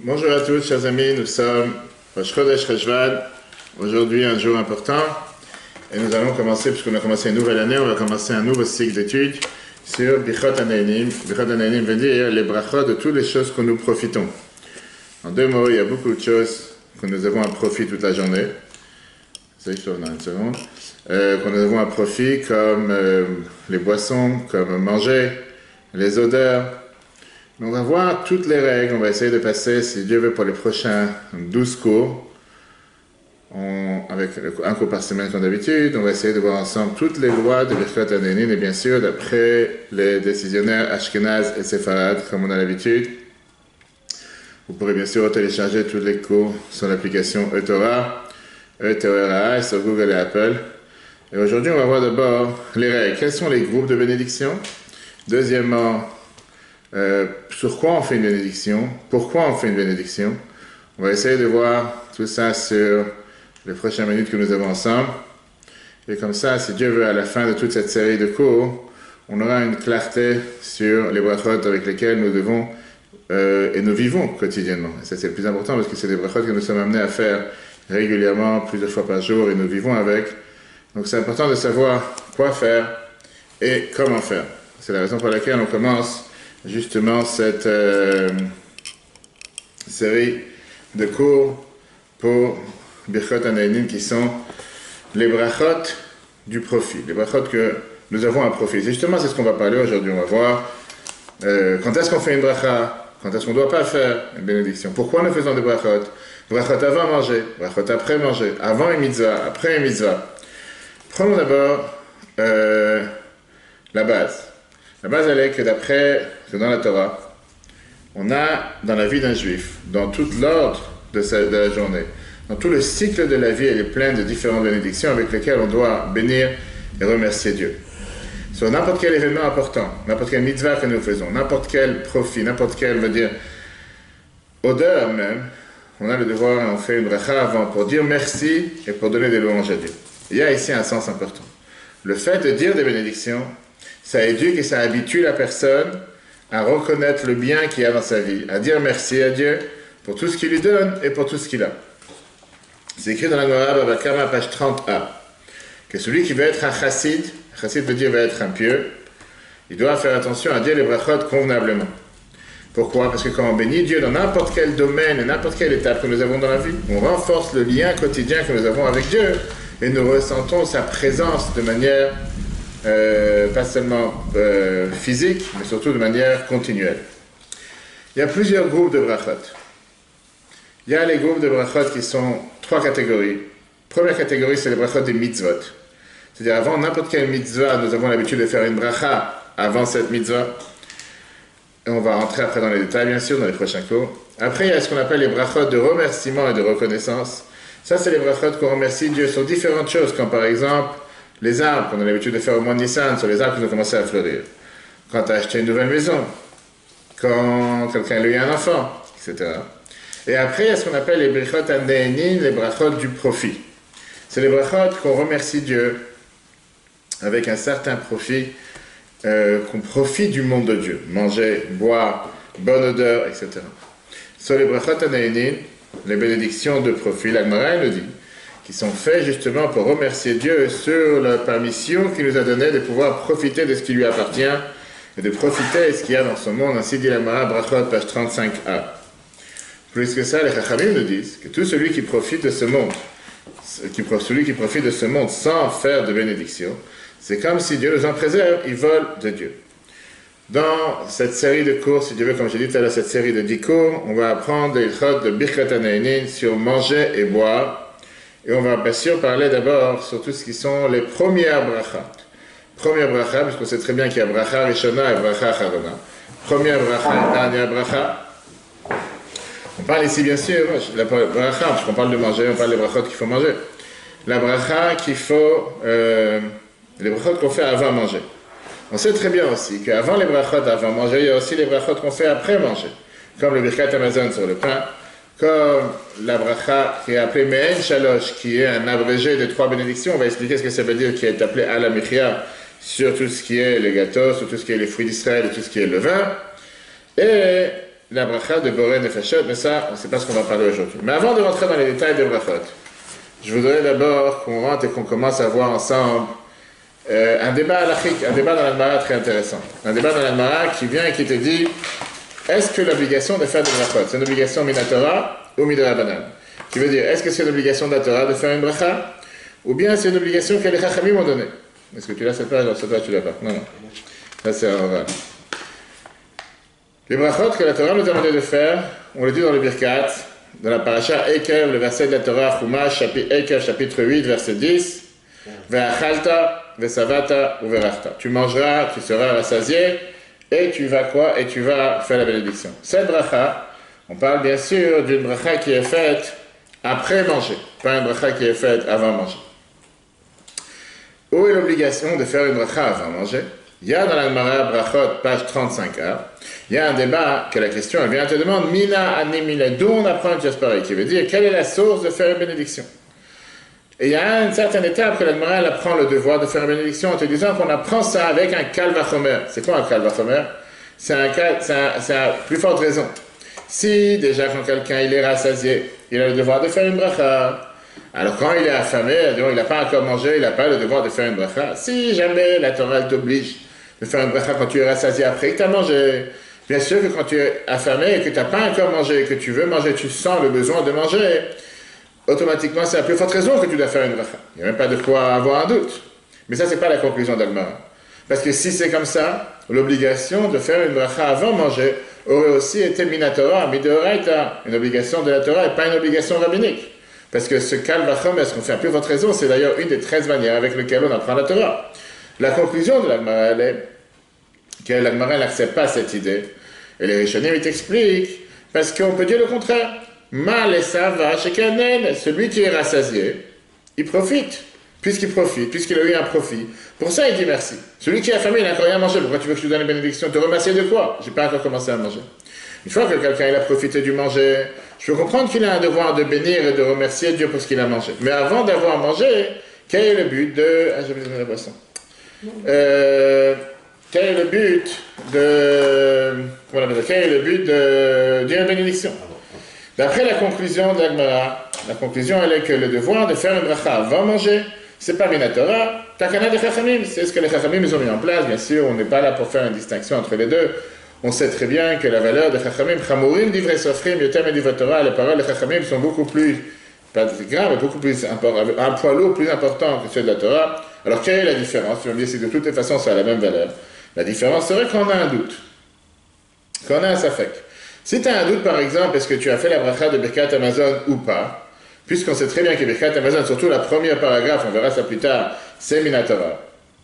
Bonjour à tous, chers amis, nous sommes Rosh Chodesh Cheshvan. Aujourd'hui, un jour important. Et nous allons commencer, puisqu'on a commencé une nouvelle année, on va commencer un nouveau cycle d'études sur Bichot Haneinim. Bichot Haneinim veut dire les brachot de toutes les choses que nous profitons. En deux mots, il y a beaucoup de choses que nous avons à profit toute la journée. Ça, je dans une seconde. Que nous avons à profit, comme les boissons, comme manger, les odeurs. On va voir toutes les règles, on va essayer de passer, si Dieu veut, pour les prochains 12 cours, avec un cours par semaine comme d'habitude. On va essayer de voir ensemble toutes les lois de Birkat Haneinim, et bien sûr, d'après les décisionnaires Ashkenaz et Sepharad, comme on a l'habitude. Vous pourrez bien sûr télécharger tous les cours sur l'application eTorah, eTorah sur Google et Apple. Et aujourd'hui, on va voir d'abord les règles. Quels sont les groupes de bénédiction? Deuxièmement, sur quoi on fait une bénédiction, pourquoi on fait une bénédiction. On va essayer de voir tout ça sur les prochaines minutes que nous avons ensemble. Et comme ça, si Dieu veut, à la fin de toute cette série de cours, on aura une clarté sur les brachot avec lesquels nous devons et nous vivons quotidiennement. Et ça, c'est le plus important parce que c'est des brachot que nous sommes amenés à faire régulièrement, plusieurs fois par jour, et nous vivons avec. Donc c'est important de savoir quoi faire et comment faire. C'est la raison pour laquelle on commence justement cette série de cours pour Birchot Haneinim qui sont les brachot du profit, les brachot que nous avons à profit. Justement, c'est ce qu'on va parler aujourd'hui. On va voir quand est-ce qu'on fait une bracha, quand est-ce qu'on ne doit pas faire une bénédiction, pourquoi nous faisons des brachot, brachot avant manger, brachot après manger, avant une mitzvah, après une mitzvah. Prenons d'abord la base. La base, elle est que dans la Torah, on a dans la vie d'un juif, dans tout l'ordre de la journée, dans tout le cycle de la vie, elle est pleine de différentes bénédictions avec lesquelles on doit bénir et remercier Dieu. Sur n'importe quel événement important, n'importe quelle mitzvah que nous faisons, n'importe quel profit, n'importe quelle, on va dire, odeur même, on a le devoir, on fait une bracha avant pour dire merci et pour donner des louanges à Dieu. Il y a ici un sens important. Le fait de dire des bénédictions, ça éduque et ça habitue la personne à reconnaître le bien qu'il y a dans sa vie, à dire merci à Dieu pour tout ce qu'il lui donne et pour tout ce qu'il a. C'est écrit dans la Gemara Baba Kama, page 30a, que celui qui veut être un chassid veut dire veut être un pieux, il doit faire attention à dire les brachot convenablement. Pourquoi? Parce que quand on bénit Dieu dans n'importe quel domaine et n'importe quelle étape que nous avons dans la vie, on renforce le lien quotidien que nous avons avec Dieu et nous ressentons sa présence de manière pas seulement physique, mais surtout de manière continuelle. Il y a plusieurs groupes de brachot. Il y a les groupes de brachot qui sont trois catégories. Première catégorie, c'est les brachot des mitzvot. C'est-à-dire, avant n'importe quelle mitzvah, nous avons l'habitude de faire une bracha avant cette mitzvah. Et on va rentrer après dans les détails, bien sûr, dans les prochains cours. Après, il y a ce qu'on appelle les brachot de remerciement et de reconnaissance. Ça, c'est les brachot qu'on remercie Dieu sur différentes choses, comme par exemple les arbres qu'on a l'habitude de faire au mois de Nissan, sur les arbres qui ont commencé à fleurir. Quand tu as acheté une nouvelle maison, quand quelqu'un a eu un enfant, etc. Et après, il y a ce qu'on appelle les Birchot Haneinim, les brachot du profit. C'est les brachot qu'on remercie Dieu avec un certain profit, qu'on profite du monde de Dieu. Manger, boire, bonne odeur, etc. Sur les brachot Haneinim, les bénédictions de profit, la Gemara le dit, qui sont faits justement pour remercier Dieu sur la permission qu'il nous a donnée de pouvoir profiter de ce qui lui appartient et de profiter de ce qu'il y a dans ce monde. Ainsi dit la Gemara, brachot, page 35a. Plus que ça, les Chachamim nous disent que tout celui qui profite de ce monde, celui qui profite de ce monde sans faire de bénédiction, c'est comme si Dieu nous en préserve, il vole de Dieu. Dans cette série de cours, si Dieu veut, comme j'ai dit tout à l'heure, cette série de 10 cours, on va apprendre des ilchot de Birkat Haneinim sur manger et boire. Et on va bien sûr parler d'abord sur tout ce qui sont les premières brachas. Première bracha, puisqu'on sait très bien qu'il y a bracha rishona et bracha acharona. Première bracha et dernière bracha. On parle ici bien sûr, la bracha, parce qu'on parle de manger, on parle des brachot qu'il faut manger. La bracha qu'il faut, les brachot qu'on fait avant manger. On sait très bien aussi qu'avant les brachot avant manger, il y a aussi les brachot qu'on fait après manger. Comme le Birkat Hamazon sur le pain, comme la bracha qui est appelée Me'en Shalosh, qui est un abrégé de 3 bénédictions. On va expliquer ce que ça veut dire, qui est appelé Ala Michia, sur tout ce qui est les gâteaux, sur tout ce qui est les fruits d'Israël et tout ce qui est le vin. Et la bracha de Boré Nefashot, mais ça, c'est pas ce qu'on va parler aujourd'hui. Mais avant de rentrer dans les détails des brachot, je voudrais d'abord qu'on rentre et qu'on commence à voir ensemble un débat halachique, un débat dans la Gemara très intéressant. Un débat dans la Gemara qui vient et qui te dit, est-ce que l'obligation de faire des brachot, c'est une obligation minatora ou midrabanan? Qui veut dire, est-ce que c'est une obligation de la Torah de faire une bracha, ou bien c'est une obligation que les chachamim ont donnée? Est-ce que tu l'as cette page? Alors cette page tu l'as pas. Non, non. Ça c'est un oral. Les brachot que la Torah nous a demandé de faire, on le dit dans le Birkat, dans la paracha Ekev, le verset de la Torah, Chumash, Ekev, chapitre 8, verset 10, Ve'achalta, ve'savata, ou ve'rachta. Tu mangeras, tu seras rassasié, et tu vas quoi? Et tu vas faire la bénédiction. Cette bracha, on parle bien sûr d'une bracha qui est faite après manger, pas une bracha qui est faite avant manger. Où est l'obligation de faire une bracha avant manger? Il y a dans la Gemara Brachot, page 35a, il y a un débat que la question elle vient te demander Mina animile, d'où on apprend une chose pareille, qui veut dire quelle est la source de faire une bénédiction. Et il y a une certaine étape que la Gemara elle apprend le devoir de faire une bénédiction en te disant qu'on apprend ça avec un kal vachomer. C'est quoi un kal vachomer? C'est un plus forte raison. Si déjà quand quelqu'un il est rassasié, il a le devoir de faire une bracha. Alors quand il est affamé, il n'a pas encore mangé, il n'a pas le devoir de faire une bracha. Si jamais la Torah t'oblige de faire une bracha quand tu es rassasié après que tu as mangé, bien sûr que quand tu es affamé et que tu n'as pas encore mangé et que tu veux manger, tu sens le besoin de manger, automatiquement c'est la plus forte raison que tu dois faire une bracha. Il n'y a même pas de quoi avoir un doute. Mais ça, ce n'est pas la conclusion d'Agmara. Parce que si c'est comme ça, l'obligation de faire une bracha avant manger aurait aussi été minatora, midoraita, une obligation de la Torah et pas une obligation rabbinique. Parce que ce kal vachom, est-ce qu'on fait un peu votre raison, c'est d'ailleurs une des 13 manières avec lesquelles on apprend la Torah. La conclusion de l'Agmara, elle est que l'Agmara n'accepte pas cette idée. Et les Rishonim, ils t'expliquent, parce qu'on peut dire le contraire. Mal et sava, shekanen, celui qui est rassasié, il profite. Puisqu'il profite, puisqu'il a eu un profit. Pour ça, il dit merci. Celui qui est affamé, il n'a encore rien mangé. Pourquoi tu veux que je te donne une bénédiction? Te remercier de quoi? Je n'ai pas encore commencé à manger. Une fois que quelqu'un il a profité du manger, je peux comprendre qu'il a un devoir de bénir et de remercier Dieu pour ce qu'il a mangé. Mais avant d'avoir mangé, quel est le but de... Ah, j'ai besoin de la boisson. Quel est le but de... Voilà, quel est le but d'une bénédiction? D'après la conclusion de l'Agmara, la conclusion elle est que le devoir de faire une bracha avant manger, c'est pas minatora, takana des chachamim, c'est ce que les chachamim ils ont mis en place, bien sûr, on n'est pas là pour faire une distinction entre les deux. On sait très bien que la valeur des chachamim, chamurim divrei sofrim, yotem et divrei Torah, les paroles des chachamim sont beaucoup plus, pas graves, mais beaucoup plus importantes, un poids lourd plus important que ceux de la Torah. Alors quelle est la différence? Tu vas me dire si de toutes les façons ça a la même valeur. La différence serait qu'on a un doute, qu'on a un safek. Si tu as un doute par exemple, est-ce que tu as fait la bracha de Birkat Amazon ou pas, puisqu'on sait très bien que Birkat Amazon, surtout la première paragraphe, on verra ça plus tard, c'est minatora.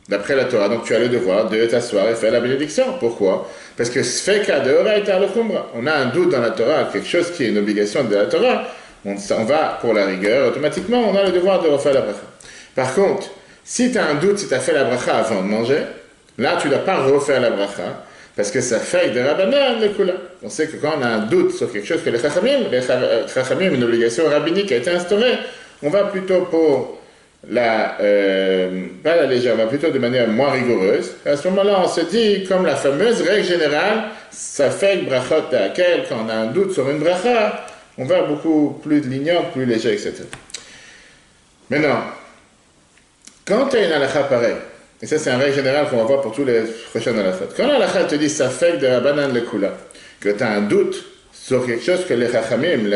D'après la Torah, donc tu as le devoir de t'asseoir et faire la bénédiction. Pourquoi? Parce que Sfeka de Ora et Arlochumbra. On a un doute dans la Torah, quelque chose qui est une obligation de la Torah, on va pour la rigueur, automatiquement on a le devoir de refaire la bracha. Par contre, si tu as un doute, si tu as fait la bracha avant de manger, là tu ne dois pas refaire la bracha, parce que ça fait de Rabbanan le kula. On sait que quand on a un doute sur quelque chose que les chachamim, une obligation rabbinique a été instaurée, on va plutôt pour pas la légère, on va plutôt de manière moins rigoureuse. À ce moment-là, on se dit, comme la fameuse règle générale, ça fait brachot ta'akel, quand on a un doute sur une bracha, on va beaucoup plus lignant, plus léger, etc. Maintenant, quand tu as une halakha pareille, et ça c'est une règle générale qu'on va voir pour tous les prochains halachot, quand la halakha te dit ça fait de Rabbanan le kula, que tu as un doute sur quelque chose que les chachamim,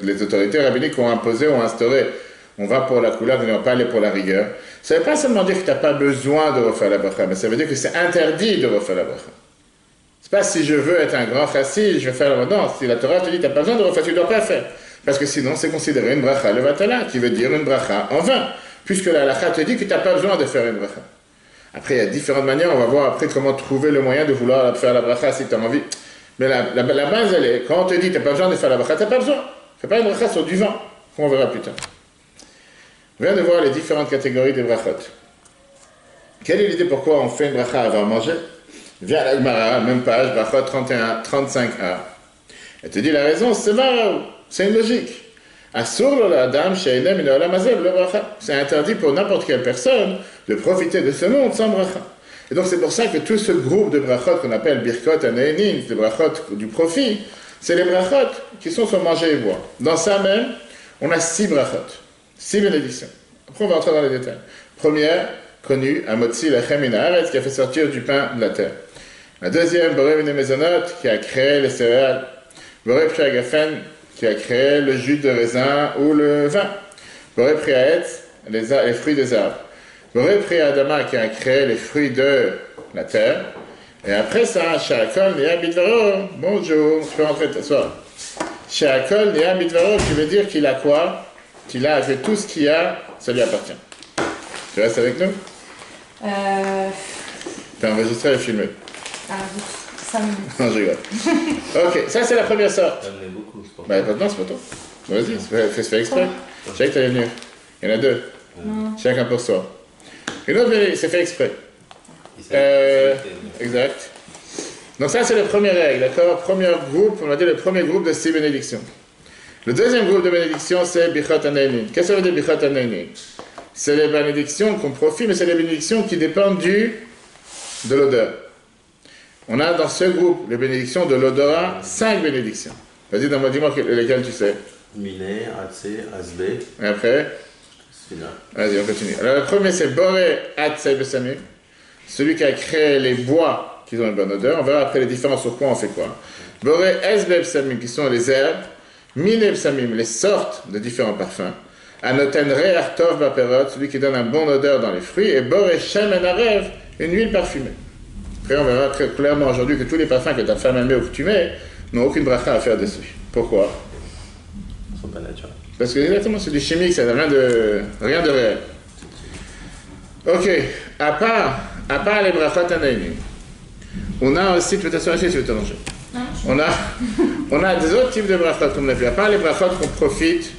les autorités rabbiniques ont imposé, ont instauré, on va pour la couleur, on ne va pas aller pour la rigueur. Ça ne veut pas seulement dire que tu n'as pas besoin de refaire la bracha, mais ça veut dire que c'est interdit de refaire la bracha. C'est pas si je veux être un grand chassid, je vais faire la bracha. Si la Torah te dit tu n'as pas besoin de refaire, tu ne dois pas faire. Parce que sinon c'est considéré une bracha levatala, qui veut dire une bracha en vain, puisque la halakha te dit que tu n'as pas besoin de faire une bracha. Après, il y a différentes manières, on va voir après comment trouver le moyen de vouloir faire la bracha si tu as envie. Mais la base, elle est, quand on te dit tu n'as pas besoin de faire la bracha, tu n'as pas besoin. Fais pas une bracha sur du vent, qu'on verra plus tard. On vient de voir les différentes catégories des brachot. Quelle est l'idée pourquoi on fait une bracha avant de manger? Viens à l'Agmara, même page, brachot 31, 35a. Elle te dit la raison, c'est une logique. C'est interdit pour n'importe quelle personne de profiter de ce monde sans bracha. Et donc c'est pour ça que tout ce groupe de brachot qu'on appelle Birkot Anaïnin, les brachot du profit, c'est les brachot qui sont sur manger et boire. Dans ça même, on a 6 brachot, 6 bénédictions. Après on va entrer dans les détails. Première, connue, Amotzi Lechem Min Haaretz, qui a fait sortir du pain de la terre. La deuxième, Boré Mine Mezonot, qui a créé les céréales. Boré Pri Agafen, qui a créé le jus de raisin ou le vin. Boré Pri Haetz, les fruits des arbres. Boré Pri Adama, qui a créé les fruits de la terre. Et après ça, Sha'akol Nea Midvaro, bonjour, tu peux rentrer t'asseoir. Sha'akol Nea Midvaro, qui veut dire qu'il a quoi? Qu'il a, que tout ce qu'il a, ça lui appartient. Tu restes avec nous? T'as enregistré et filmé? Ah, 5 minutes. Non, je rigole. Ok, ça c'est la première sorte. Ça me met beaucoup, c'est pour Bah, maintenant c'est pas toi. Vas-y, fais exprès. Je savais que t'allais venir. Il y en a 2. Chacun pour soi. Une autre, c'est fait exprès. Exact. Donc ça c'est la première règle, d'accord? Premier groupe, on va dire le premier groupe de 6 bénédictions. Le deuxième groupe de bénédictions, c'est Bichot Anaïnin. Qu'est-ce que ça veut dire Bichot Anaïnin? C'est les bénédictions qu'on profite, mais c'est les bénédictions qui dépendent de l'odeur. On a dans ce groupe les bénédictions de l'odorat, 5 bénédictions. Vas-y, dis-moi lesquelles tu sais. Miné, Atsé, Asbé. Et après? Celui-là. Vas-y, on continue. Alors le premier c'est Boré Atsé Bessamim, celui qui a créé les bois qui ont une bonne odeur. On verra après les différences sur quoi on fait quoi. Boré Esbe Bessamim, qui sont les herbes. Mine Bessamim, les sortes de différents parfums. Anoten Re'ach Tov Baperot, celui qui donne une bonne odeur dans les fruits. Et Boré Shemen Arev, une huile parfumée. Après, on verra très clairement aujourd'hui que tous les parfums que ta femme aimait ou que tu mets n'ont aucune bracha à faire dessus. Pourquoi? Ils ne sont pas naturels. Parce que exactement, c'est du chimique, ça n'a rien de réel. Ok, à part les brachot anaïnim, on a aussi, tu veux t'asseoir ici, tu veux te ranger. On a des autres types de brachot, comme on a vu. À part les brachot qu'on profite,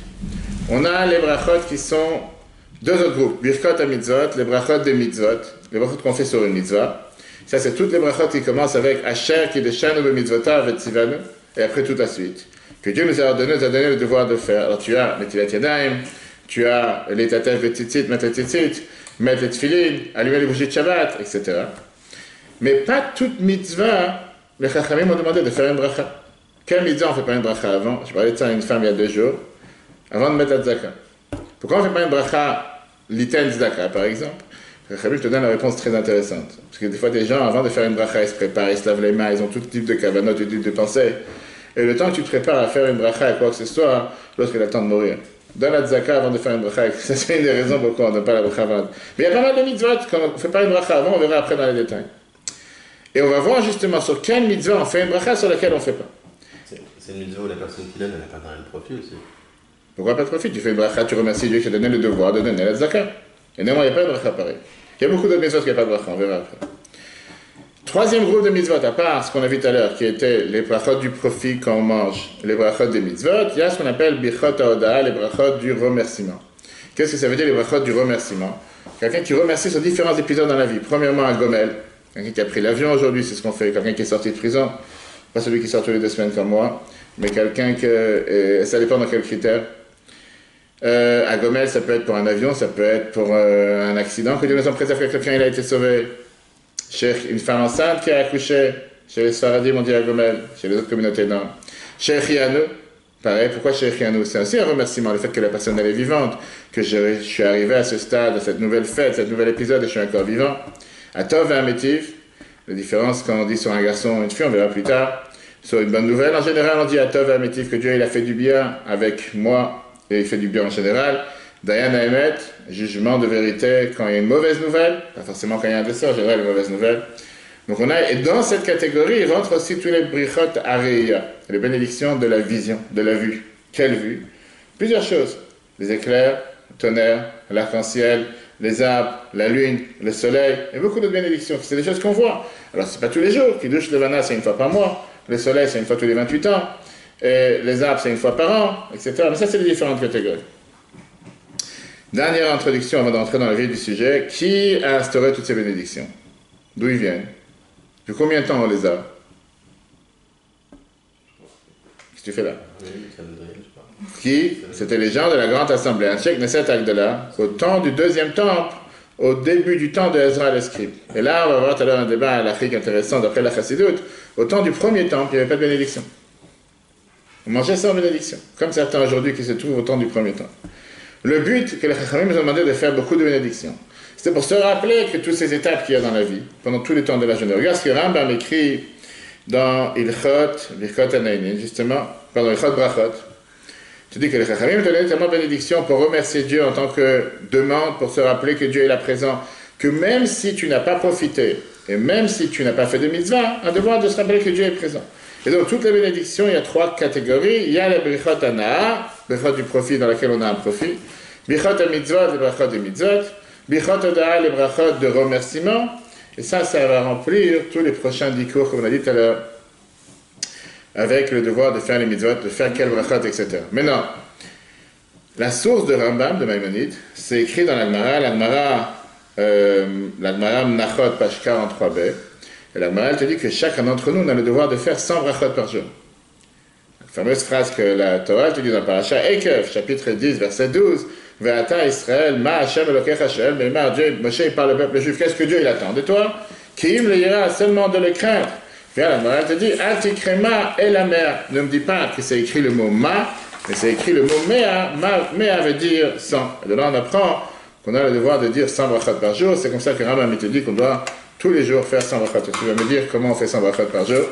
on a les brachot qui sont 2 autres groupes. Birkot à mitzvot, les brachot des mitzvot, les brachot qu'on fait sur une mitzvah. Ça, c'est toutes les brachot qui commencent avec Asher qui déchaîne ou mitzvotav et tzivanu, et après toute la suite. Que Dieu nous a donné le devoir de faire. Alors tu as Netilat Yadayim, tu as les tatef v'tzitzit, mettre les tzitzit, mettre les tefillin, allumer les bougies de Shabbat, etc. Mais pas toute mitzvah, les chachamim m'ont demandé de faire une bracha. Quelle mitzvah on ne fait pas une bracha avant? Je parlais de ça à une femme il y a 2 jours, avant de mettre la tzaka. Pourquoi on ne fait pas une bracha l'iten tzaka, par exemple? Les chachamim te donnent la réponse très intéressante. Parce que des fois, des gens, avant de faire une bracha, ils se préparent, ils se lavent les mains, ils ont tout type de kavanot, tout type de pensée. Et le temps que tu te prépares à faire une bracha à quoi que ce soit, lorsqu'il a le temps de mourir. Donne la tzaka avant de faire une bracha. Ça, c'est une des raisons pourquoi on ne donne pas la bracha avant. Mais il y a pas mal de mitzvot. Quand on ne fait pas une bracha avant, on verra après dans les détails. Et on va voir justement sur quelle mitzvah on fait une bracha, sur laquelle on ne fait pas. C'est une mitzvah où la personne qui donne, elle n'a pas dans le profit aussi. Pourquoi pas de profit? Tu fais une bracha, tu remercies Dieu qui t'a donné le devoir de donner la tzaka. Et néanmoins, il n'y a pas de bracha pareil. Il y a beaucoup d'autres mitzvot qui n'ont pas de bracha, on verra après. Troisième groupe de mitzvot, à part ce qu'on a vu tout à l'heure, qui était les brachot du profit quand on mange, les brachot des mitzvot, il y a ce qu'on appelle bichot haodah, les brachot du remerciement. Qu'est-ce que ça veut dire les brachot du remerciement? Quelqu'un qui remercie sur différents épisodes dans la vie. Premièrement, un gomel, quelqu'un qui a pris l'avion aujourd'hui, c'est ce qu'on fait. Quelqu'un qui est sorti de prison, pas celui qui sort tous les 2 semaines comme moi, mais quelqu'un que, ça dépend dans quels critères. Un gomel, ça peut être pour un avion, ça peut être pour un accident, que Dieu nous en préserve que quelqu'un il a été sauvé. Chez une femme enceinte qui a accouché, chez les Sfaradim on dit à Gomel, chez les autres communautés non. Chez Chianou, pareil, pourquoi chez Chianou? C'est aussi un remerciement, le fait que la personne elle est vivante, que je suis arrivé à ce stade, à cette nouvelle fête, cet nouvel épisode et je suis encore vivant. À Tov et à Métiv, la différence quand on dit sur un garçon ou une fille, on verra plus tard. Sur une bonne nouvelle, en général on dit à Tov et à Métiv que Dieu il a fait du bien avec moi et il fait du bien en général. Dayan Haemet, jugement de vérité quand il y a une mauvaise nouvelle, pas forcément quand il y a un dessert, en général une mauvaise nouvelle. Donc on a, et dans cette catégorie, il rentre aussi tous les brichot areia, les bénédictions de la vision, de la vue. Quelle vue? Plusieurs choses. Les éclairs, le tonnerre, l'arc-en-ciel, les arbres, la lune, le soleil, et beaucoup d'autres bénédictions. C'est des choses qu'on voit. Alors c'est pas tous les jours, Kiddush Levana c'est une fois par mois, le soleil c'est une fois tous les 28 ans, et les arbres c'est une fois par an, etc. Mais ça c'est les différentes catégories. Dernière introduction avant d'entrer dans le vif du sujet. Qui a instauré toutes ces bénédictions? D'où ils viennent? Depuis combien de temps on les a? Qu'est-ce que tu fais là? Qui? C'était les gens de la Grande Assemblée. Un Sheikh Neset Agdala, au temps du 2e temple, au début du temps de Ezra le scribe. Et là, on va voir tout à l'heure un débat à l'Afrique intéressant d'après la Chassidoute. Au temps du premier temple, il n'y avait pas de bénédiction. On mangeait sans bénédiction, comme certains aujourd'hui qui se trouvent au temps du premier temple. Le but que les Chachamim nous ont demandé de faire beaucoup de bénédictions, c'était pour se rappeler que toutes ces étapes qu'il y a dans la vie, pendant tous les temps de la journée. Regarde ce que Rambam écrit dans Birchot Anaïnin, justement, pardon, Ilchot Brachot. Tu dis que les Chachamim te donnent tellement de bénédictions pour remercier Dieu en tant que demande, pour se rappeler que Dieu est là présent, que même si tu n'as pas profité, et même si tu n'as pas fait de mitzvah, un devoir de se rappeler que Dieu est présent. Et donc, toutes les bénédictions, il y a 3 catégories. Il y a la Birchot Anaa, Birchot du profit dans laquelle on a un profit. Birchot HaMitzvot, les Brachot des Mitzvot. Birchot Odaa, les Brachot de remerciement. Et ça va remplir tous les prochains 10 cours, comme on a dit tout à l'heure, avec le devoir de faire les Mitzvot, de faire quel Brachot, etc. Maintenant, la source de Rambam, de Maïmonide, c'est écrit dans l'Agmara Menachot, page 43b. Et la Gemara te dit que chacun d'entre nous a le devoir de faire 100 brachot par jour. La fameuse phrase que la Torah te dit dans Parashat Ekev, chapitre 10, verset 12, Ve'ata Israël, ma Hashem Elokecha Hashem, mais Dieu, Moshe parle au peuple juif, qu'est-ce que Dieu il attend de toi? Kiim le ira, seulement de le craindre. Bien, la Gemara te dit, Altikrema et la mer. Ne me dis pas que c'est écrit le mot ma, mais c'est écrit le mot mea. Mea veut dire 100. Et de là on apprend qu'on a le devoir de dire 100 brachot par jour. C'est comme ça que Rambam te dit qu'on doit tous les jours faire 100 brachot. Tu vas me dire comment on fait 100 brachot par jour?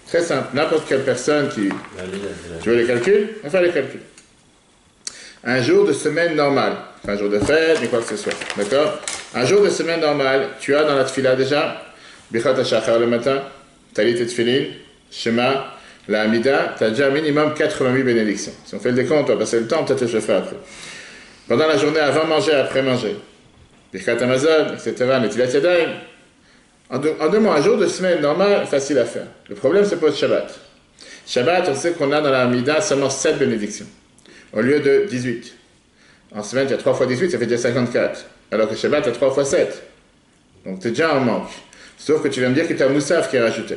Très simple. N'importe quelle personne qui... Tu veux les calculs? On va faire les calculs. Un jour de semaine normale, pas un jour de fête, ni quoi que ce soit. D'accord? Un jour de semaine normale, tu as dans la tfila déjà, Birchat HaShachar le matin, Talit et Tfilin, Shema, la Hamida, tu as déjà un minimum 88 bénédictions. Si on fait le décompte, on va passer le temps, peut-être que je le ferai après. Pendant la journée, avant manger, après manger, Birchat Amazon, etc., Netilat Yadayim. En deux mots, un jour de semaine normal, facile à faire. Le problème se pose Shabbat. Shabbat, on sait qu'on a dans la Hamida seulement 7 bénédictions, au lieu de 18. En semaine, il y a 3 fois 18, ça fait déjà 54. Alors que Shabbat, il y a 3 fois 7. Donc tu es déjà en manque. Sauf que tu vas me dire que tu as Moussaf qui est rajouté.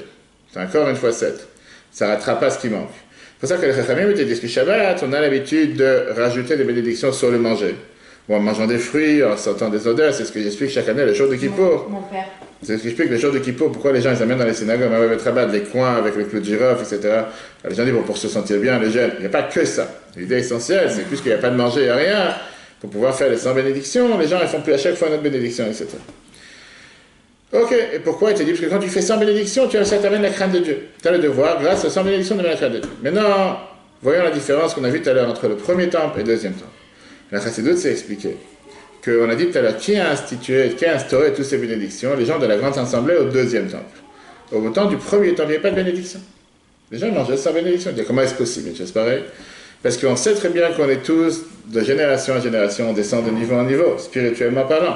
C'est encore une fois 7. Ça ne rattrape pas ce qui manque. C'est pour ça que les Chachamim te disent que Shabbat, on a l'habitude de rajouter des bénédictions sur le manger. Ou en mangeant des fruits, en sentant des odeurs. C'est ce que j'explique chaque année le jour de Kippour. Mon père. C'est ce que j'explique le jour de Kippour, pourquoi les gens ils amènent dans les synagogues, les coins avec le clou de girofle, etc. Alors, les gens disent pour se sentir bien, les jeunes. Il n'y a pas que ça. L'idée essentielle, c'est plus qu'il n'y a pas de manger, il n'y a rien. Pour pouvoir faire les 100 bénédictions, les gens ils font plus à chaque fois une autre bénédiction, etc. Ok, et pourquoi il te dit? Parce que quand tu fais 100 bénédictions, ça t'amène la crainte de Dieu. Tu as le devoir, grâce aux 100 bénédictions, d'amener la crainte de Dieu. Maintenant, voyons la différence qu'on a vue tout à l'heure entre le premier temple et le deuxième temple. La Chassidoute s'est expliqué qu'on a dit tout à l'heure qui a instauré toutes ces bénédictions, les gens de la grande assemblée au deuxième temple. Au temps du premier temple, il n'y avait pas de bénédiction. Les gens mangeaient sans bénédiction. Ils disaient, comment est-ce possible? C'est pareil. Parce qu'on sait très bien qu'on est tous, de génération en génération, on descend de niveau en niveau, spirituellement parlant.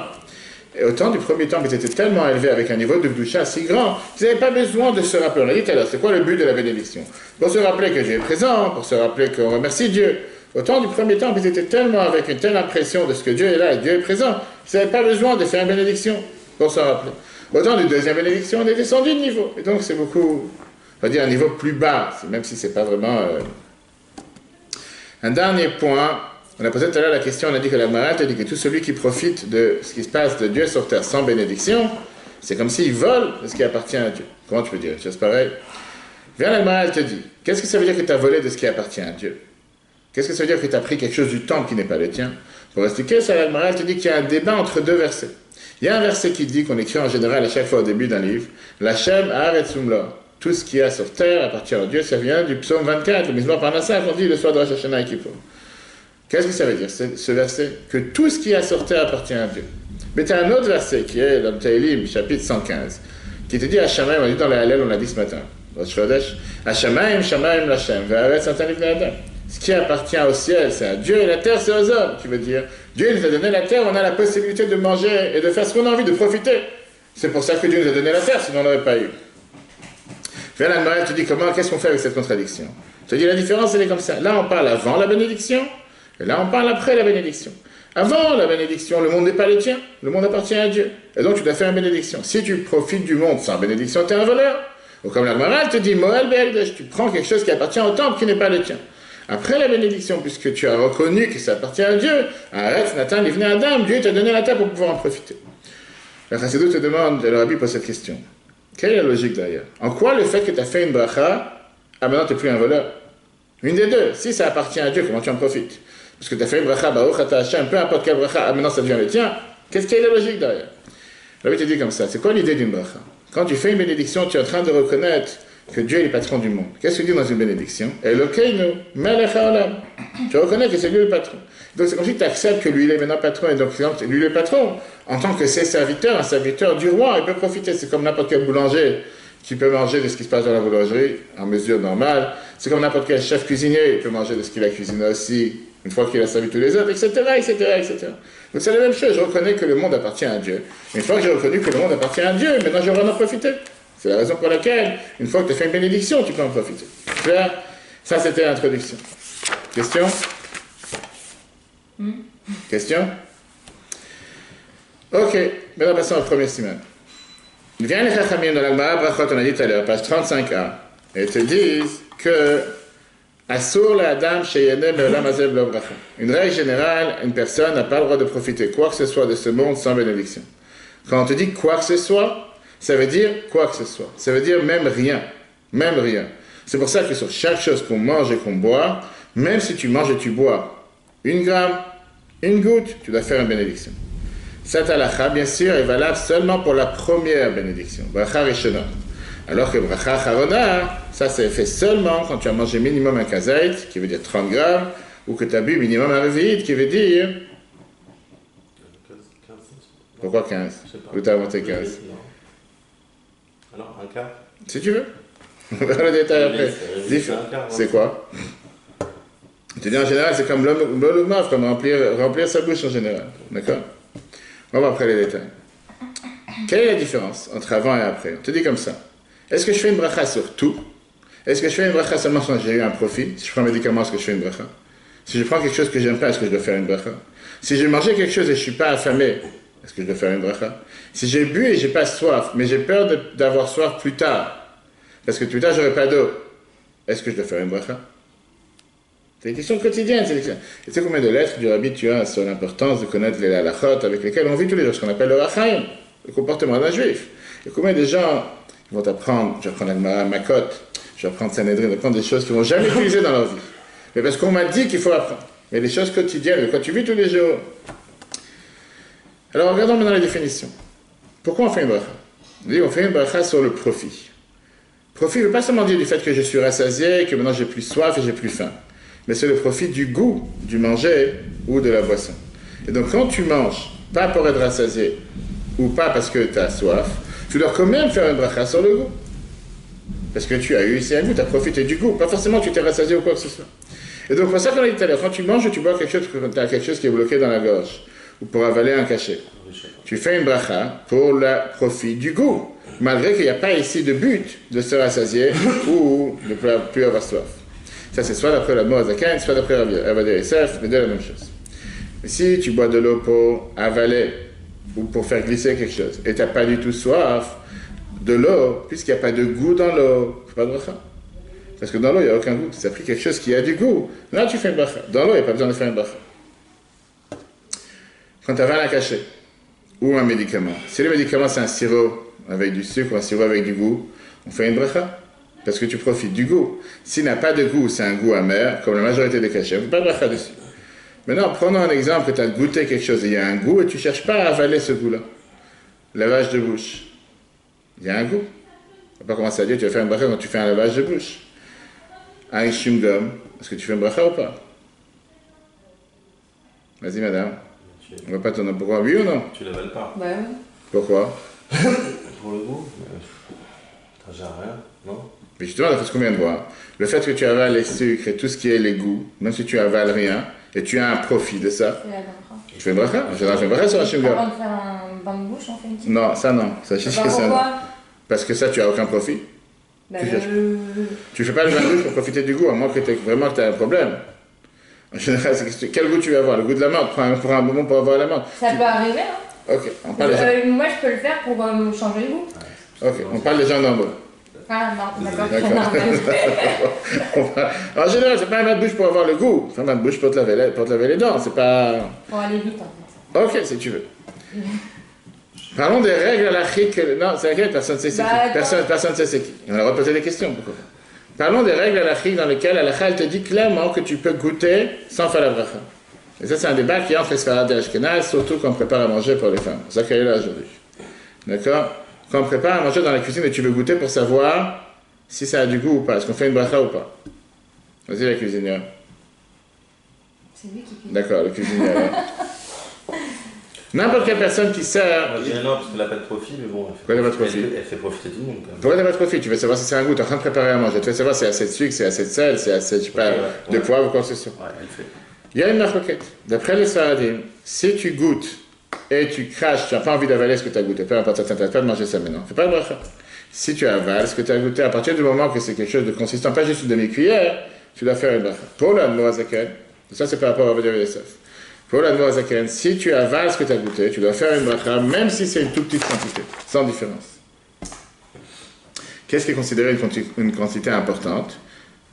Et au temps du premier temple, ils étaient tellement élevés avec un niveau de Gdusha si grand, qu'ils n'avaient pas besoin de se rappeler. On a dit tout à l'heure, c'est quoi le but de la bénédiction? Pour se rappeler que Dieu est présent, pour se rappeler qu'on remercie Dieu. Au temps du premier temple, ils étaient tellement avec une telle impression de ce que Dieu est là et Dieu est présent, qu'ils n'avaient pas besoin de faire une bénédiction pour se rappeler. Au temps du deuxième bénédiction, on est descendu de niveau. Et donc c'est beaucoup, on va dire un niveau plus bas, même si c'est pas vraiment... Un dernier point, on a posé tout à l'heure la question, on a dit que la Gemara a dit que tout celui qui profite de ce qui se passe de Dieu sur terre sans bénédiction, c'est comme s'il vole de ce qui appartient à Dieu. Comment tu peux dire? C'est pareil. Viens la Gemara, elle te dit, qu'est-ce que ça veut dire que tu as volé de ce qui appartient à Dieu? Qu'est-ce que ça veut dire que tu as pris quelque chose du temple qui n'est pas le tien? Pour expliquer ça, la Gemara te dit qu'il y a un débat entre deux versets. Il y a un verset qui dit, qu'on écrit en général à chaque fois au début d'un livre, L'Hachem haaretz umlo. Tout ce qu'il y a sur terre appartient à Dieu. Ça vient du psaume 24, le Mizmor Parnassah, qu'on dit le soir de Rosh Hashanah et Kippour. Qu'est-ce que ça veut dire, ce verset? Que tout ce qui y a sur terre appartient à Dieu. Mais tu as un autre verset qui est dans le Tehillim, chapitre 115, qui te dit à Shamaim, on a dit dans la Hallel, on l'a dit ce matin, Rosh Chodesh, à Shamaim, Shamaim l'Hachem, ve'aretz atan livnei adam. Ce qui appartient au ciel, c'est à Dieu, et la terre, c'est aux hommes. Tu veux dire, Dieu nous a donné la terre, on a la possibilité de manger et de faire ce qu'on a envie, de profiter. C'est pour ça que Dieu nous a donné la terre, sinon on n'aurait pas eu. Viens la Gemara, tu dis comment, qu'est-ce qu'on fait avec cette contradiction? Je te dis la différence, elle est comme ça. Là, on parle avant la bénédiction, et là, on parle après la bénédiction. Avant la bénédiction, le monde n'est pas le tien, le monde appartient à Dieu. Et donc, tu dois faire une bénédiction. Si tu profites du monde sans bénédiction, tu es un voleur. Ou comme la Gemara, elle te dit, Moël Be'ekdesh, tu prends quelque chose qui appartient au temple qui n'est pas le tien. Après la bénédiction, puisque tu as reconnu que ça appartient à Dieu, arrête, Nathan, livnei adam, Dieu t'a donné la terre pour pouvoir en profiter. La Chassidut te demande, le Rabbi pose cette question. Quelle est la logique derrière? En quoi le fait que tu as fait une bracha, maintenant tu n'es plus un voleur? Une des deux. Si ça appartient à Dieu, comment tu en profites? Parce que tu as fait une bracha, Baruch Ata Hashem, peu importe quelle bracha, maintenant ça devient le tien. Quelle est la logique derrière? Le Rabbi te dit comme ça. C'est quoi l'idée d'une bracha? Quand tu fais une bénédiction, tu es en train de reconnaître que Dieu est le patron du monde. Qu'est-ce que tu dis dans une bénédiction? Elokeinu, melech haolam. Tu reconnais que c'est lui le patron. Donc c'est comme si tu acceptes que lui il est maintenant patron, et donc lui le patron, en tant que ses serviteurs, un serviteur du roi, il peut profiter. C'est comme n'importe quel boulanger qui peut manger de ce qui se passe dans la boulangerie en mesure normale. C'est comme n'importe quel chef cuisinier, il peut manger de ce qu'il a cuisiné aussi, une fois qu'il a servi tous les autres, etc., etc., etc. Donc c'est la même chose, je reconnais que le monde appartient à Dieu. Une fois que j'ai reconnu que le monde appartient à Dieu, maintenant je vais en profiter. C'est la raison pour laquelle, une fois que tu as fait une bénédiction, tu peux en profiter. Clair? Ça, c'était l'introduction. Question? Question? Ok, maintenant passons au premier siman. Viens les Chachamim dans l'Agmara Brachot, on a dit tout à l'heure, page 35a, et te disent que Asur la Adam Sheyene Me'olam Hazeh B'lo Bracha. Une règle générale, une personne n'a pas le droit de profiter quoi que ce soit de ce monde sans bénédiction. Quand on te dit quoi que ce soit, ça veut dire quoi que ce soit. Ça veut dire même rien. Même rien. C'est pour ça que sur chaque chose qu'on mange et qu'on boit, même si tu manges et tu bois 1 gramme, 1 goutte, tu dois faire une bénédiction. Cette halakha, bien sûr, est valable seulement pour la première bénédiction, bracha rishona. Alors que bracha charona, ça c'est fait seulement quand tu as mangé minimum un kazait, qui veut dire 30 grammes, ou que tu as bu minimum un revi'it, qui veut dire... 15. Pourquoi 15? Ou tu as inventé 15? Alors, un quart? Si tu veux. On verra le détail après. C'est quoi? Tu dis en général, c'est comme l'olumaf, comme remplir sa bouche en général. D'accord? On va après les détails. Quelle est la différence entre avant et après? On te dit comme ça. Est-ce que je fais une bracha sur tout? Est-ce que je fais une bracha seulement quand j'ai eu un profit? Si je prends un médicament, est-ce que je fais une bracha? Si je prends quelque chose que j'aime pas, est-ce que je dois faire une bracha? Si j'ai mangé quelque chose et je ne suis pas affamé, est-ce que je dois faire une bracha? Si j'ai bu et j'ai pas soif, mais j'ai peur d'avoir soif plus tard, parce que plus tard j'aurai pas d'eau, est-ce que je dois faire une bracha? C'est une question quotidienne. Et tu sais combien de lettres du Rabbi tu as sur l'importance de connaître les halachot avec lesquelles on vit tous les jours, ce qu'on appelle le rachaim, le comportement d'un juif. Et combien de gens vont apprendre, je vais apprendre la Gemara, Makot, je vais apprendre Sanhedrin, je vais apprendre des choses qu'ils ne vont jamais utiliser dans leur vie. Mais parce qu'on m'a dit qu'il faut apprendre. Mais les choses quotidiennes, quand tu vis tous les jours. Alors regardons maintenant les définitions. Pourquoi on fait une bracha? On fait une bracha sur le profit. Profit ne veut pas seulement dire du fait que je suis rassasié, que maintenant j'ai plus soif et j'ai plus faim. Mais c'est le profit du goût du manger ou de la boisson. Et donc quand tu manges, pas pour être rassasié, ou pas parce que tu as soif, tu dois quand même faire une bracha sur le goût. Parce que tu as eu ici un goût, tu as profité du goût. Pas forcément que tu t'es rassasié ou quoi que ce soit. Et donc pour ça qu'on a dit tout à l'heure, quand tu manges ou tu bois quelque chose, tu as quelque chose qui est bloqué dans la gorge, ou pour avaler un cachet, tu fais une bracha pour le profit du goût. Malgré qu'il n'y a pas ici de but de se rassasier ou de ne plus avoir soif. Ça, c'est soit d'après la Moazakan, soit d'après Rabbi Yosef, les deux la même chose. Mais si tu bois de l'eau pour avaler ou pour faire glisser quelque chose et tu n'as pas du tout soif, de l'eau, puisqu'il n'y a pas de goût dans l'eau, c'est pas de bracha. Parce que dans l'eau, il n'y a aucun goût. Tu as pris quelque chose qui a du goût. Là, tu fais une bracha. Dans l'eau, il n'y a pas besoin de faire une bracha. Quand tu avales un cachet ou un médicament, si le médicament c'est un sirop avec du sucre ou un sirop avec du goût, on fait une bracha. Parce que tu profites du goût. S'il n'a pas de goût, c'est un goût amer, comme la majorité des cachets. On ne fait pas de bracha dessus. Maintenant, prenons un exemple que tu as goûté quelque chose et il y a un goût et tu ne cherches pas à avaler ce goût-là. Lavage de bouche. Il y a un goût. On ne va pas commencer à dire tu vas faire une bracha quand tu fais un lavage de bouche. Un chewing-gum, est-ce que tu fais une bracha ou pas? Vas-y, madame. On va pas tourner. Pourquoi? Oui ou non? Tu l'avales pas. Bah oui. Pourquoi? Pour le goût? Ça gère rien, non? Mais justement, d'après ce qu'on vient de voir, le fait que tu avales les sucres et tout ce qui est les goûts, même si tu avales rien, et tu as un profit de ça, C'est la bracha. tu fais une bracha. En général, je fais une bracha sur un chewing-gum. Avant de faire un bain de bouche, on fait une petite. Non, ça non. Ça, je sais que ça non. Pourquoi? Parce que ça, tu n'as aucun profit. Bah, Tu cherches. Tu fais pas le bain de bouche pour profiter du goût, à moins que tu aies un problème. En général, c'est quel goût tu veux avoir? Le goût de la menthe. Prends un moment pour avoir la menthe. Ça peut arriver, hein. Ok, on parle des gens. Moi, je peux le faire pour me changer le goût. Ok, on parle des gens normaux. Ah non, d'accord. D'accord. En général, c'est pas un bain de bouche pour avoir le goût. C'est un bain de bouche pour te laver les dents. C'est pas. Pour aller vite, en fait. Ok, si tu veux. Parlons des règles halachiques. Non, c'est laquelle personne ne sait c'est qui. Personne ne sait c'est qui. On a le droit de poser des questions. Pourquoi? Parlons des règles halachiques dans lesquelles halakha te dit clairement que tu peux goûter sans faire la bracha. Et ça, c'est un débat qui est entre les Sfarad et Ashkenaz, surtout quand on prépare à manger pour les femmes. C'est ça qu'elle est là aujourd'hui. D'accord? Quand on prépare à manger dans la cuisine et tu veux goûter pour savoir si ça a du goût ou pas, est-ce qu'on fait une bracha ou pas? Vas-y, la cuisinière. C'est lui qui cuisine. D'accord, le cuisinier. N'importe quelle personne qui sert. Moi je dirais non, parce qu'elle n'a pas de profit, mais bon, Pourquoi elle n'a pas de profit? Elle fait profiter tout le monde quand même. Pourquoi t'as pas de profit? Tu veux savoir si c'est un goût, tu es en train de préparer à manger. Tu veux savoir si c'est assez de sucre, si c'est assez de sel, si c'est assez, je sais pas, de poivre ou quoi que ce soit. Ouais, elle fait. Il y a une marcoquette. D'après les Sfaradim, si tu goûtes et tu craches, tu n'as pas envie d'avaler ce que tu as goûté, peu importe, ça ne t'intéresse pas de manger ça maintenant. Fais pas de bracha. Si tu avales ce que tu as goûté, à partir du moment que c'est quelque chose de consistant, pas juste une demi-cuillère, tu dois faire une bracha. Pour l'admoazaken, ça c'est par rapport à Ovadia Yosef. Pour l'admoazaken, si tu avales ce que tu as goûté, tu dois faire une bracha, même si c'est une toute petite quantité, sans différence. Qu'est-ce qui est considéré une quantité importante?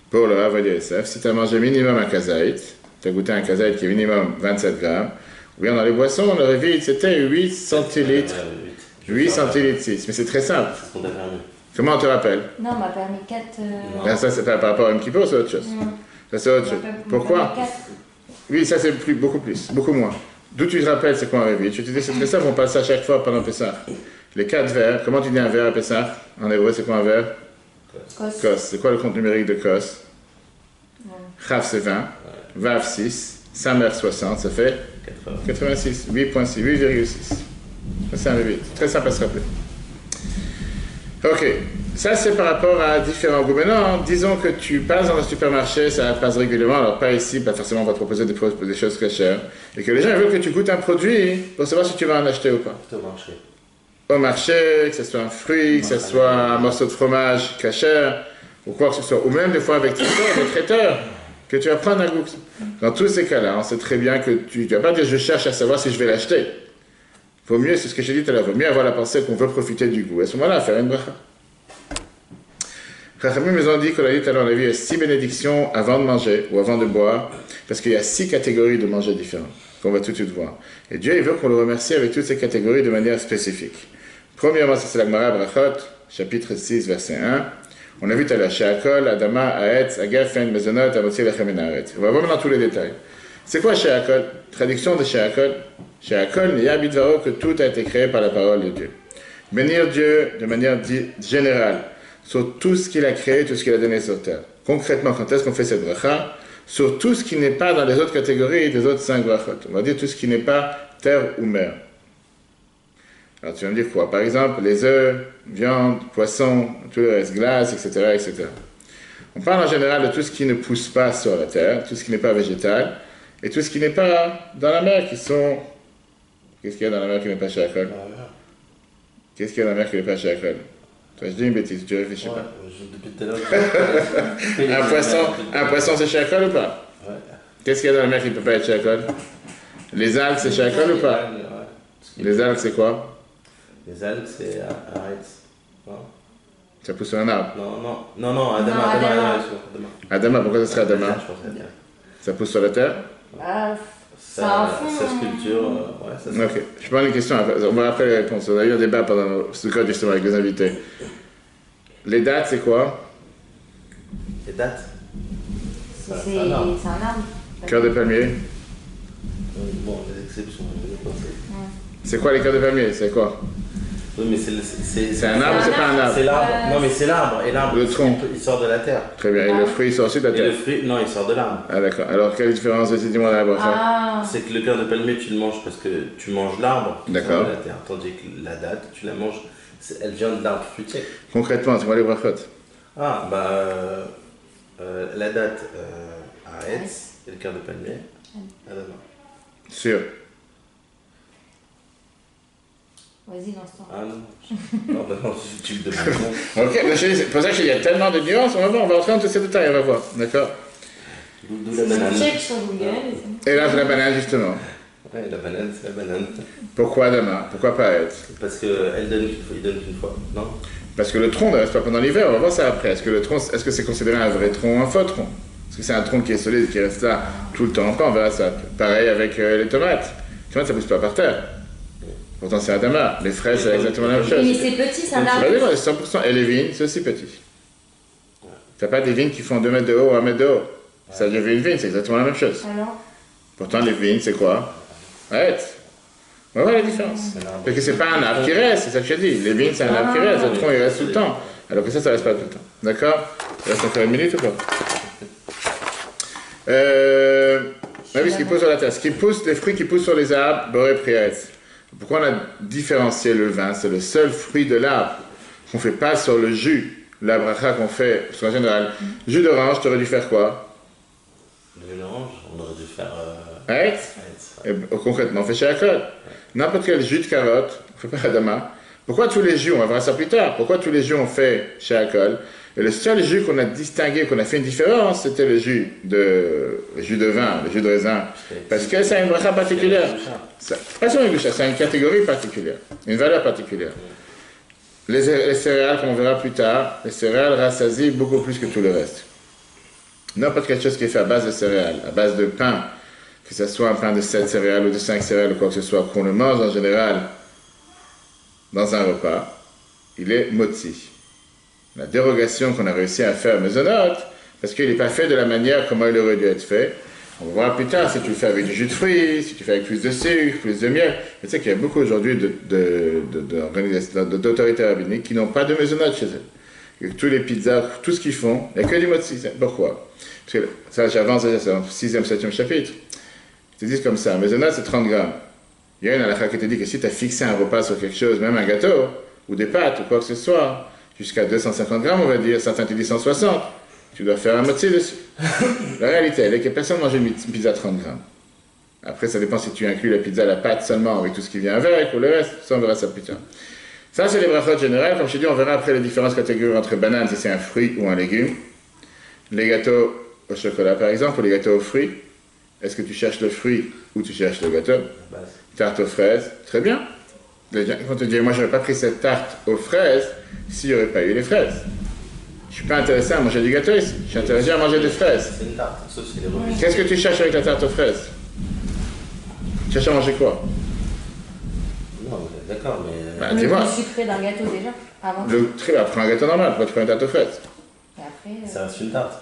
Pour le Ovadia Yosef, si tu as mangé minimum un kazaït, tu as goûté un kazaït qui est minimum 27 grammes, ou bien dans les boissons, le révit, c'était 8 centilitres. 8 centilitres 6, mais c'est très simple. Comment on te rappelle? Non, on m'a permis 4. Ça, c'est pas par rapport à une kippo, c'est autre chose. Ça, c'est autre chose. Pourquoi? Oui, ça, c'est beaucoup plus, beaucoup moins. D'où tu te rappelles, c'est quoi un révit? Tu te dis, c'est très simple, on passe ça chaque fois pendant Pessah. Les 4 verres, comment tu dis un verre à Pessah? En hébreu, c'est quoi un verre? Kos. C'est quoi le compte numérique de Kos? Chav, c'est 20. Vav, 6. Samer, 60. Ça fait 86. 8.6. 8,6. C'est un révit. Très simple à se rappeler. Ok. Ça, c'est par rapport à différents goûts. Maintenant, disons que tu passes dans un supermarché, ça passe régulièrement, alors pas ici, pas forcément on va te proposer des choses très chères, et que les gens veulent que tu goûtes un produit pour savoir si tu vas en acheter ou pas. Au marché. Au marché, que ce soit un fruit, que ce soit un morceau de fromage cachère, ou quoi que ce soit, ou même des fois avec des traiteurs, que tu vas prendre un goût. Dans tous ces cas-là, on sait très bien que tu ne vas pas dire je cherche à savoir si je vais l'acheter. Vaut mieux, c'est ce que j'ai dit tout à l'heure, vaut mieux avoir la pensée qu'on veut profiter du goût. À ce moment-là, faire une bracha. Chachamim nous ont dit qu'on a dit tout à l'heure, on a vu 6 bénédictions avant de manger ou avant de boire, parce qu'il y a 6 catégories de manger différentes, qu'on va tout de suite voir. Et Dieu, il veut qu'on le remercie avec toutes ces catégories de manière spécifique. Premièrement, c'est la Gemara Brachot, chapitre 6, verset 1. On a vu tout à l'heure, Sheakol, Adama, Aetz, Agafen, Mezonot, Amotzi, Lechem, Enaret. On va voir maintenant tous les détails. C'est quoi Sheakol? Traduction de Sheakol. Sheakol, Niya Bidvaro, que tout a été créé par la parole de Dieu. Bénir Dieu de manière générale sur tout ce qu'il a créé, tout ce qu'il a donné sur terre. Concrètement, quand est-ce qu'on fait cette bracha? Sur tout ce qui n'est pas dans les autres catégories des autres 5 brachot. On va dire tout ce qui n'est pas terre ou mer. Alors tu vas me dire quoi? Par exemple, les œufs, viande, poisson, tout le reste, glace, etc., etc. On parle en général de tout ce qui ne pousse pas sur la terre, tout ce qui n'est pas végétal, et tout ce qui n'est pas dans la mer, qui sont... Qu'est-ce qu'il y a dans la mer qui n'est pas Sheakol? Qu'est-ce qu'il y a dans la mer qui n'est pas Sheakol? Toi, je dis une bêtise, tu réfléchis pas. Depuis tout à l'heure. Un poisson, c'est Sheakol ou pas? Ouais. Qu'est-ce qu'il y a dans la mer qui ne peut pas être Sheakol? Les algues, c'est Sheakol ou pas? Les algues, c'est quoi? Les algues, c'est arrête. Non. Ça pousse sur un arbre? Non, Adama. Adama, pourquoi ça serait Adama? Je pense à Adama. Ça pousse sur la terre? Sa sculpture, ouais, ça se... Ok, je prends une question, on va après les réponses. On a eu un débat pendant ce code justement avec les invités. Les dates, c'est quoi? Les dates? C'est un arbre. Cœur de palmier? Bon, les exceptions, je pense. C'est quoi les cœurs de palmier? C'est quoi? Oui, mais c'est un arbre ou c'est pas un arbre? C'est l'arbre. Non, mais c'est l'arbre. Et l'arbre, le tronc, il sort de la terre. Très bien. Et le fruit, il sort aussi de la terre? Et le fruit, non, il sort de l'arbre. Ah d'accord. Alors, quelle différence de dis-moi dans la bracha? C'est que le cœur de palmier, tu le manges parce que tu manges l'arbre qui sort de la terre. Tandis que la date, tu la manges, elle vient de l'arbre fruitier. Concrètement, c'est quoi les brachot? Ah, bah, la date à Aetz et le cœur de palmier à Adama. Sûr. Vas-y, lance-toi. Ah non. Non, bah non, tu me demandes. Ok, c'est pour ça qu'il y a tellement de nuances. On va voir, on va rentrer dans tous ces détails, on va voir. D'accord? D'où la banane. Check sur Google. Et là, c'est la banane, justement. Ouais, la banane, c'est la banane. Pourquoi Adama? Pourquoi pas Aetz? Parce qu'il donne qu'une fois, non? Parce que le tronc ne reste pas pendant l'hiver, on va voir ça après. Est-ce que c'est considéré un vrai tronc ou un faux tronc? Est-ce que c'est un tronc qui est solide, qui reste là tout le temps? Encore, on verra ça. Pareil avec les tomates. Les tomates, ça ne pousse pas par terre. Pourtant, c'est Adama. Les fraises, c'est exactement la même chose. Mais c'est petit, c'est un arbre. C'est 100%. Et les vignes, c'est aussi petit. Tu n'as pas des vignes qui font 2 mètres de haut ou 1 mètre de haut. Ça devient une vigne, c'est exactement la même chose. Alors? Pourtant, les vignes, c'est quoi? Arrête. On va voir la différence. Parce que c'est pas un arbre qui reste, c'est ça que je dis. Les vignes, c'est un arbre qui reste. Le tronc, il reste tout le temps. Alors que ça reste pas tout le temps. D'accord? Il reste encore 1 minute ou pas? Oui, ce qui pousse sur la terre. Ce qui pousse, les fruits qui poussent sur les arbres, boré priaetz. Pourquoi on a différencé le vin? C'est le seul fruit de l'arbre qu'on ne fait pas sur le jus. La bracha qu'on fait, parce qu'en général, jus d'orange, tu aurais dû faire quoi? Le jus d'orange, on aurait dû faire. Concrètement, on fait chez Akol. N'importe quel jus de carotte, on ne fait pas Adama. Pourquoi tous les jus, on va voir ça plus tard, pourquoi tous les jus on fait chez Akol? Et le seul jus qu'on a distingué, qu'on a fait une différence, c'était le jus de vin, le jus de raisin. Parce que ça a une bracha particulière. Pas seulement une boucha, ça a une catégorie particulière, une valeur particulière. Les céréales, comme on verra plus tard, les céréales rassasient beaucoup plus que tout le reste. N'importe quelle chose qui est faite à base de céréales, à base de pain, que ce soit un pain de 7 céréales ou de 5 céréales ou quoi que ce soit, qu'on le mange en général dans un repas, il est motzi. La dérogation qu'on a réussi à faire mezonot, parce qu'il n'est pas fait de la manière comment il aurait dû être fait. On va voir plus tard si tu le fais avec du jus de fruits, si tu le fais avec plus de sucre, plus de miel. Tu sais qu'il y a beaucoup aujourd'hui d'autorités rabbiniques qui n'ont pas de mezonot chez eux. Et tous les pizzas, tout ce qu'ils font, il n'y a que du motzi. Pourquoi? Parce que ça, j'avance déjà, c'est dans le 6e, 7e chapitre. Ils te disent comme ça, mezonot c'est 30 grammes. Il y a une halakha qui te dit que si tu as fixé un repas sur quelque chose, même un gâteau, ou des pâtes, ou quoi que ce soit, jusqu'à 250 grammes, on va dire, certains te disent 160, tu dois faire un motzi dessus. La réalité, elle est que personne ne mange une pizza 30 grammes. Après, ça dépend si tu inclus la pizza, la pâte seulement, avec tout ce qui vient avec, ou le reste, ça on verra ça plus tard. Ça, c'est les brachot générales. Comme je te dis, on verra après les différentes catégories entre bananes, si c'est un fruit ou un légume. Les gâteaux au chocolat, par exemple, ou les gâteaux aux fruits. Est-ce que tu cherches le fruit ou tu cherches le gâteau? Tarte aux fraises, très bien. Les gens vont te dire, moi, je n'aurais pas pris cette tarte aux fraises s'il n'y aurait pas eu les fraises. Je ne suis pas intéressé à manger du gâteau ici. Je suis intéressé à manger des fraises. C'est une tarte, ça, c'est les repas. Qu'est-ce que tu cherches avec la tarte aux fraises? Tu cherches à manger quoi? Non, d'accord, mais. Dis-moi. Le sucré d'un gâteau déjà, avant. Après un gâteau normal, pourquoi tu prends une tarte aux fraises? Et après, ça reste une tarte.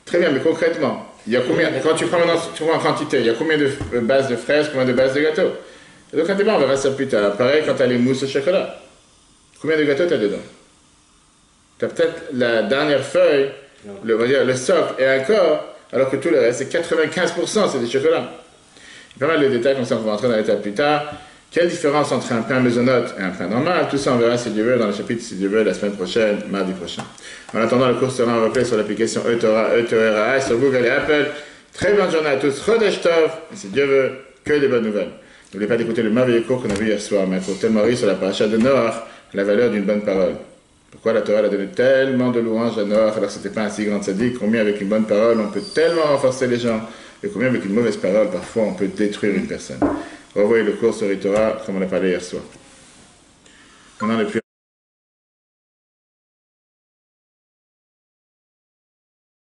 Très bien, mais concrètement, il y a combien, quand tu prends en quantité, il y a combien de bases de fraises, combien de bases de gâteaux? Et donc, on verra ça plus tard. Pareil quand tu as les mousses au chocolat. Combien de gâteaux tu as dedans? Tu as peut-être la dernière feuille, le socle et un corps, alors que tout le reste, c'est 95%, c'est des chocolats. Il y a pas mal de détails comme ça, on va rentrer dans l'étape plus tard. Quelle différence entre un pain maisonnote et un pain normal? Tout ça, on verra si Dieu veut dans le chapitre si Dieu veut la semaine prochaine, mardi prochain. En attendant, le cours sera en replay sur l'application eTorah, sur Google et Apple. Très bonne journée à tous. Chodesh Tov. Et si Dieu veut, que des bonnes nouvelles. N'oubliez pas d'écouter le merveilleux cours qu'on a vu hier soir, Maître Telmori sur la paracha de Noach, la valeur d'une bonne parole. Pourquoi la Torah a donné tellement de louanges à Noach alors que ce n'était pas un si grand tzaddik? Combien avec une bonne parole on peut tellement renforcer les gens, et combien avec une mauvaise parole parfois on peut détruire une personne. Revoyez le cours sur eTorah comme on a parlé hier soir. Maintenant,